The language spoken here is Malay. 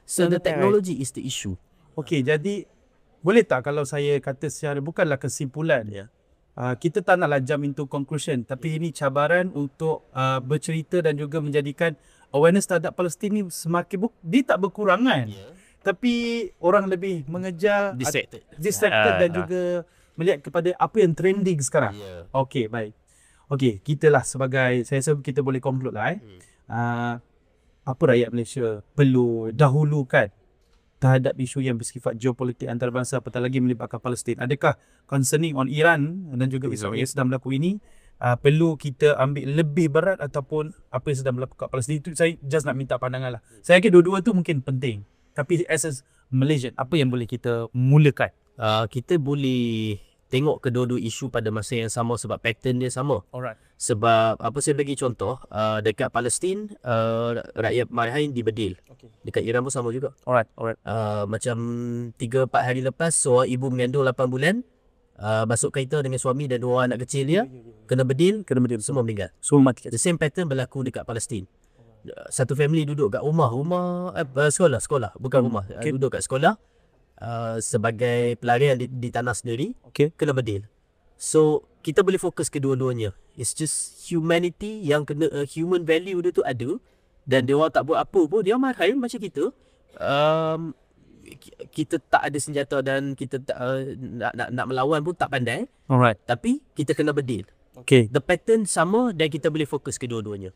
So the technology is the issue. Okey, jadi boleh tak kalau saya kata secara bukanlah kesimpulan, kita tak naklah jump into conclusion, tapi ini cabaran untuk bercerita dan juga menjadikan awareness terhadap Palestin ni semakin dia tak berkurang kan, tapi orang lebih mengejar distracted dan juga melihat kepada apa yang trending sekarang. Okey, baik. Okey, kita lah sebagai, saya rasa kita boleh conclude lah apa rakyat Malaysia perlu dahulukan terhadap isu yang bersifat geopolitik antarabangsa, apatah lagi melibatkan Palestin. Adakah concerning on Iran dan juga isu yang sedang berlaku ini perlu kita ambil lebih berat ataupun apa yang sedang berlaku kat Palestin? Itu saya just nak minta pandangan lah. Saya kira dua-dua tu mungkin penting, tapi as a Malaysian, apa yang boleh kita mulakan? Kita boleh tengok kedua-dua isu pada masa yang sama sebab pattern dia sama. Alright. Sebab apa, saya bagi contoh, dekat Palestin rakyat Marhain dibedil. Dekat Iran pun sama juga. Alright. Macam 3-4 hari lepas, seorang ibu mengandung 8 bulan, masuk kereta dengan suami dan 2 orang anak kecil dia, kena bedil, semua meninggal. Semua mati. The same pattern berlaku dekat Palestin. Satu family duduk kat rumah sekolah, bukan rumah, duduk kat sekolah sebagai pelarian di tanah sendiri, kena bedil. So kita boleh fokus kedua-duanya. It's just humanity yang kena, human value dia tu ada, dan dia orang tak buat apa pun, dia marhain macam kita. Kita tak ada senjata dan kita tak, nak melawan pun tak pandai. Alright. Tapi kita kena bedil. Okay. The pattern sama dan kita boleh fokus kedua-duanya.